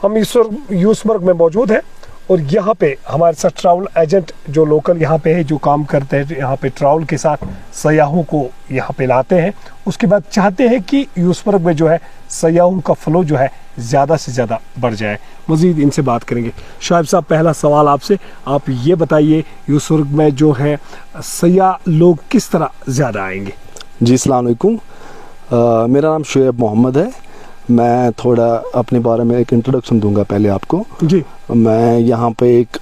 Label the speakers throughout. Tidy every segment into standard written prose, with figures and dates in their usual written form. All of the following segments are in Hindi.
Speaker 1: हम यूसमर्ग में मौजूद हैं और यहाँ पे हमारे साथ ट्रैवल एजेंट जो लोकल यहाँ पे है, जो काम करते हैं, यहाँ पे ट्रैवल के साथ सयाहों को यहाँ पे लाते हैं। उसके बाद चाहते हैं कि यूसमर्ग में जो है सयाहों का फ्लो जो है ज़्यादा से ज़्यादा बढ़ जाए। मज़ीद इनसे बात करेंगे। शुएब साहब, पहला सवाल आपसे, आप ये बताइए यूसमर्ग में जो है सयाह लोग किस तरह ज़्यादा आएंगे?
Speaker 2: जी, अस्सलाम वालेकुम। मेरा नाम शुएब मोहम्मद है। मैं थोड़ा अपने बारे में एक इंट्रोडक्शन दूंगा पहले आपको। जी। मैं यहाँ पे एक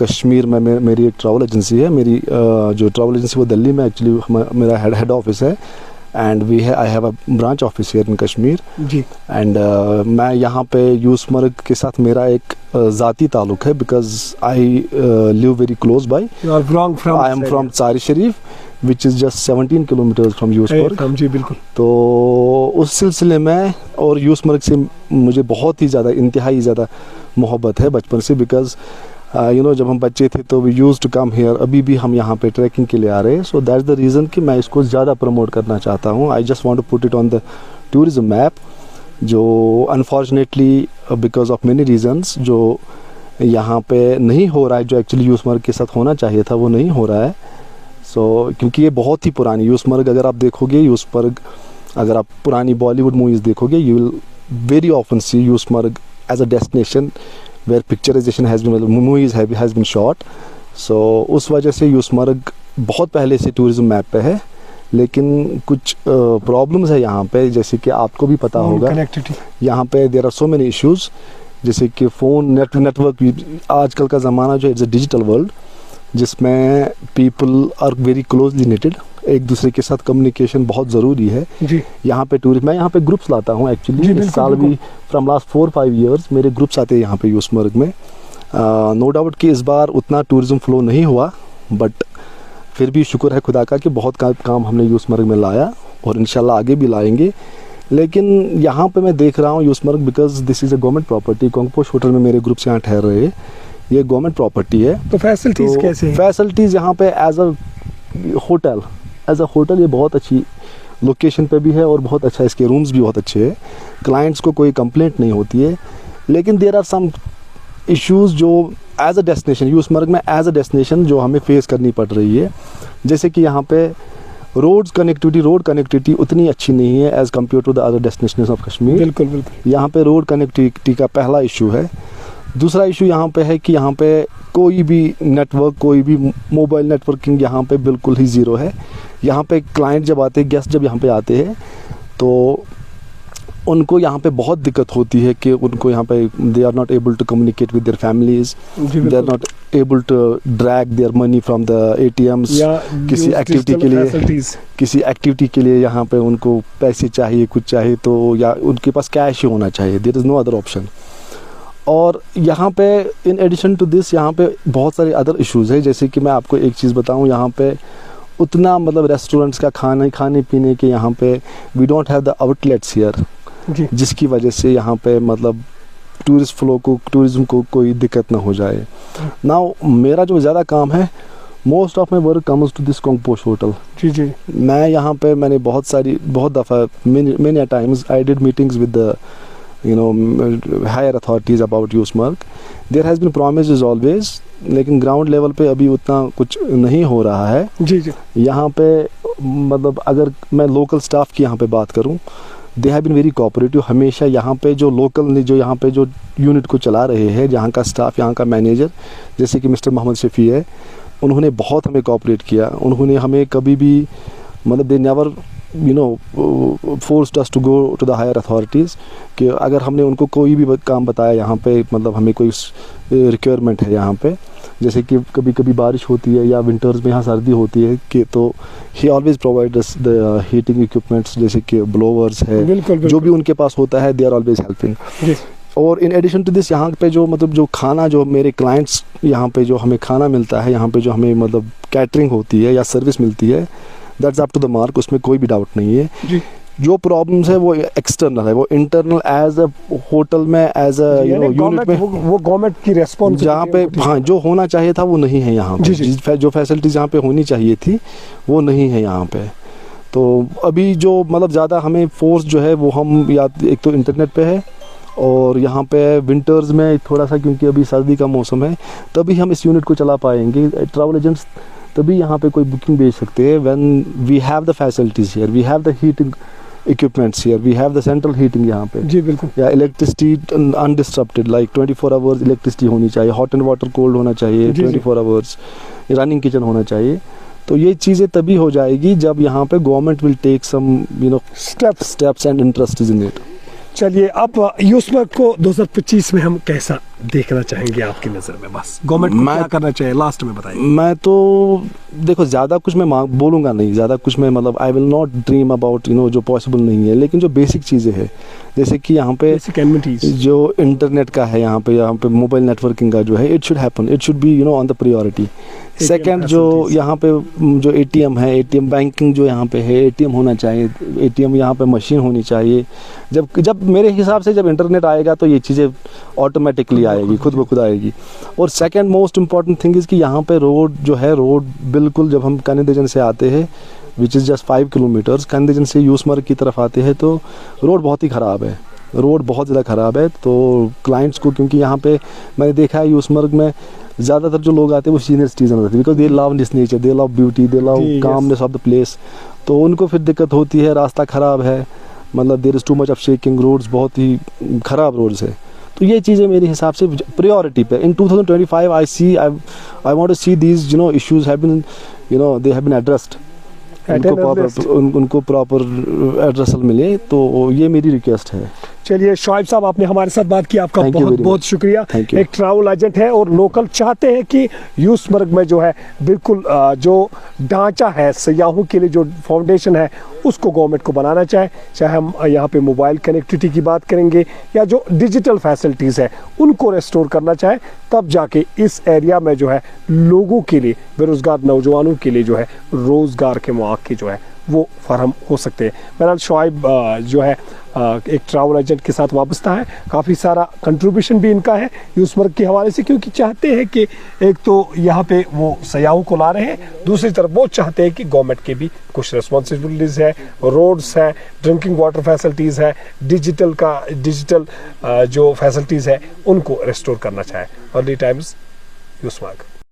Speaker 2: कश्मीर में मेरी एक ट्रैवल एजेंसी है। मेरी जो ट्रैवल एजेंसी वो दिल्ली में एक्चुअली मेरा हेड ऑफिस है and I have a branch office here in Kashmir. जी। एंड मैं यहाँ पे यूसमर्ग के साथ मेरा एक ज़ाती ताल्लुक़ है because I live very close by. I am from Chari Sharif which is just 17 kilometres from Yusmarg. जी बिल्कुल। तो उस सिलसिले में और यूसमर्ग से मुझे बहुत ही ज़्यादा इंतहाई ज़्यादा मोहब्बत है बचपन से बिकॉज जब हम बच्चे थे तो we use to come here. अभी भी हम यहाँ पे ट्रैकिंग के लिए आ रहे हैं। सो दैट्स द रीज़न कि मैं इसको ज़्यादा प्रमोट करना चाहता हूँ। I just want to put it on the tourism map, जो unfortunately because of many reasons जो यहाँ पे नहीं हो रहा है, जो एक्चुअली यूसमर्ग के साथ होना चाहिए था वो नहीं हो रहा है। क्योंकि ये बहुत ही पुरानी यूसमर्ग, अगर आप देखोगे यूसमर्ग, अगर आप पुरानी बॉलीवुड मूवीज़ देखोगे, you will very often see Yusmarg as a destination where picturisation movies has been shot. So उस वजह से यूसमर्ग बहुत पहले से टूरिज्म मैप पे है, लेकिन कुछ प्रॉब्लम्स है यहाँ पे, जैसे कि आपको भी पता होगा यहाँ पे there are so many issues, जैसे कि फ़ोन नेटवर्क। आजकल का ज़माना जो है इट्स अ डिजिटल वर्ल्ड जिसमें people are very closely knitted, एक दूसरे के साथ कम्युनिकेशन बहुत ज़रूरी है। जी। यहाँ पे मैं यहाँ पे ग्रुप्स लाता हूँ एक्चुअली। इस साल भी फ्रॉम लास्ट 4-5 ईयर्स मेरे ग्रुप्स आते हैं यहाँ पे यूसमर्ग में। नो डाउट कि इस बार उतना टूरिज्म फ्लो नहीं हुआ, बट फिर भी शुक्र है खुदा का कि बहुत काम हमने यूसमर्ग में लाया और इंशाल्लाह आगे भी लाएंगे। लेकिन यहाँ पे मैं देख रहा हूँ Yusmarg because this is a government property. Kongposh hotel में मेरे ग्रुप्स यहाँ ठहर रहे हैं, ये गवर्नमेंट प्रॉपर्टी है। तो फैसिलिटीज़ कैसे हैं? फैसिलिटीज़ यहाँ पे एज अ होटल ये बहुत अच्छी लोकेशन पे भी है और बहुत अच्छा, इसके रूम्स भी बहुत अच्छे हैं। क्लाइंट्स को कोई कंप्लेंट नहीं होती है। लेकिन देयर आर सम इश्यूज़ जो एज अ डेस्टिनेशन यूसमर्ग में एज अ डेस्टिनेशन जो हमें फेस करनी पड़ रही है, जैसे कि यहाँ पे रोड कनेक्टिविटी उतनी अच्छी नहीं है as compare to the other destinations of Kashmir. बिल्कुल बिल्कुल। यहाँ पे रोड कनेक्टिविटी का पहला इशू है। दूसरा इशू यहाँ पे है कि यहाँ पे कोई भी नेटवर्क, कोई भी मोबाइल नेटवर्किंग यहाँ पे बिल्कुल ही ज़ीरो है। यहाँ पे क्लाइंट जब आते हैं, गेस्ट जब यहाँ पे आते हैं, तो उनको यहाँ पे बहुत दिक्कत होती है कि उनको यहाँ पे they are not able to communicate with their families, they are not able to drag their money from the ATMs किसी एक्टिविटी के लिए यहाँ पे उनको पैसे चाहिए, कुछ चाहिए तो, या उनके पास कैश ही होना चाहिए। There is no other option. और यहाँ पे इन एडिशन टू दिस यहाँ पे बहुत सारे अदर इश्यूज़ है। जैसे कि मैं आपको एक चीज़ बताऊँ, यहाँ पे उतना मतलब रेस्टोरेंट्स का खाने पीने के यहाँ पे we don't have the outlets here, जिसकी वजह से यहाँ पे मतलब टूरिज्म को कोई दिक्कत ना हो जाए। नाउ मेरा जो ज़्यादा काम है, most of my work comes to this Kongposh hotel. जी। मैं यहाँ पे मैंने बहुत दफ़ा many times I did meetings with the higher authorities about Yusmarg. There has been promises always, लेकिन ग्राउंड लेवल पे अभी उतना कुछ नहीं हो रहा है। जी। यहाँ पे मतलब अगर मैं लोकल स्टाफ की यहाँ पे बात करूँ, they have been very cooperative. हमेशा यहाँ पे जो लोकल जो यहाँ पे जो यूनिट को चला रहे हैं, जहाँ का स्टाफ, यहाँ का मैनेजर, जैसे कि मिस्टर मोहम्मद शफी है, उन्होंने बहुत हमें कोऑपरेट किया। उन्होंने हमें कभी भी मतलब they never forced us to go to the higher authorities, कि अगर हमने उनको कोई भी काम बताया यहाँ पे, मतलब हमें कोई रिक्वायरमेंट है यहाँ पे, जैसे कि कभी कभी बारिश होती है या विंटर्स में यहाँ सर्दी होती है, कि तो ही always provide us the heating equipments, जैसे कि ब्लोवर्स है। बिल्कुल। जो भी उनके पास होता है, दे आर ऑलवेज हेल्पिंग। और इन एडिशन टू दिस यहाँ पे जो मतलब जो खाना, जो मेरे क्लाइंट्स यहाँ पे जो हमें खाना मिलता है, यहाँ पे जो हमें मतलब कैटरिंग होती है या सर्विस मिलती है, that's up to the mark, उसमें कोई भी डाउट नहीं है। जी। जो प्रॉब्लम्स है वो एक्सटर्नल है, वो इंटरनल एज अ होटल में एज अ यूनिट में वो गवर्नमेंट की रेस्पॉन्स, जहाँ पे हाँ जो होना चाहिए था वो नहीं है यहाँ पे। जो फैसिलिटीज़ यहाँ पे होनी चाहिए थी वो नहीं है यहाँ पे। तो अभी जो मतलब ज़्यादा हमें फोर्स जो है वो हम या एक तो इंटरनेट पे है और यहाँ पे विंटर्स में थोड़ा सा, क्योंकि अभी सर्दी का मौसम है, तभी हम इस यूनिट को चला पाएंगे। ट्रैवल एजेंट्स तभी यहाँ पे कोई बुकिंग भेज सकते हैं when we have the facilities here, we have the heating equipments here, we have the central heating यहाँ पे।
Speaker 1: जी बिल्कुल।
Speaker 2: या electricity undisturbed, like 24 hours electricity होनी चाहिए, हॉट एंड वाटर कोल्ड होना चाहिए 24 आवर्स, रनिंग किचन होना चाहिए। तो ये चीज़ें तभी हो जाएगी जब यहाँ पे government will take some steps and interest in it.
Speaker 1: चलिए, अब यूसमर्ग को 2025 में हम कैसा देखना चाहेंगे आपकी नज़र में? बस गवर्नमेंट को क्या करना चाहिए, लास्ट में बताइए।
Speaker 2: मैं तो देखो ज़्यादा कुछ मैं बोलूँगा नहीं, ज़्यादा कुछ मैं मतलब I will not dream about जो पॉसिबल नहीं है, लेकिन जो बेसिक चीज़ें हैं, जैसे कि यहाँ पे जो इंटरनेट का है, यहाँ पे मोबाइल नेटवर्किंग का जो है, it should happen, it should be on the priority. Second, जो यहाँ पे जो एटीएम है, एटीएम बैंकिंग जो यहाँ पे है, एटीएम होना चाहिए, एटीएम यहाँ पे मशीन होनी चाहिए। जब मेरे हिसाब से जब इंटरनेट आएगा तो ये चीज़ें ऑटोमेटिकली आएगी, खुद ब खुद आएगी। और second most important thing is कि यहाँ पे रोड जो है, रोड बिल्कुल जब हम कैनेडिजन से आते हैं, विच इज़ जस्ट 5 किलोमीटर्स, कैनेडिजन से यूसमर्ग की तरफ आते हैं, तो रोड बहुत ही ख़राब है, रोड बहुत ज़्यादा ख़राब है। तो क्लाइंट्स को, क्योंकि यहाँ पे मैंने देखा है यूसमर्ग में ज़्यादातर जो लोग आते हैं वो सीनियर सिटीजन होते हैं, because they love this nature, they love beauty, they love calmness of the place. तो उनको फिर दिक्कत होती है, रास्ता ख़राब है, मतलब there is too much of shaking, roads बहुत ही ख़राब रोड्स है। तो ये चीज़ें मेरे हिसाब से प्रायोरिटी पे in 2025 I want to see these issues have been they have been addressed, उनको प्रॉपर एड्रेसल मिले, तो ये मेरी रिक्वेस्ट है।
Speaker 1: चलिए शुआइब साहब, आपने हमारे साथ बात की, आपका बहुत बहुत शुक्रिया। एक ट्रैवल एजेंट है और लोकल चाहते हैं कि यूसमर्ग में जो है बिल्कुल जो ढांचा है सयाहों के लिए, जो फाउंडेशन है, उसको गवर्नमेंट को बनाना चाहे हम यहाँ पे मोबाइल कनेक्टिविटी की बात करेंगे या जो डिजिटल फैसिलिटीज़ है उनको रेस्टोर करना चाहे, तब जाके इस एरिया में जो है लोगों के लिए, बेरोज़गार नौजवानों के लिए जो है रोज़गार के मौके जो है वो फराहम हो सकते हैं। बहरहाल शुआइब जो है एक ट्रैवल एजेंट के साथ वाबस्ता है, काफ़ी सारा कंट्रीब्यूशन भी इनका है यूसमर्ग के हवाले से, क्योंकि चाहते हैं कि एक तो यहाँ पे वो सयाहों को ला रहे हैं, दूसरी तरफ वो चाहते हैं कि गवर्नमेंट के भी कुछ रिस्पॉन्सिबिलिटीज़ है, रोड्स हैं, ड्रिंकिंग वाटर फैसिलिटीज़ है, डिजिटल जो फैसिलिटीज़ है उनको रेस्टोर करना चाहे। Early times, Yusmarg.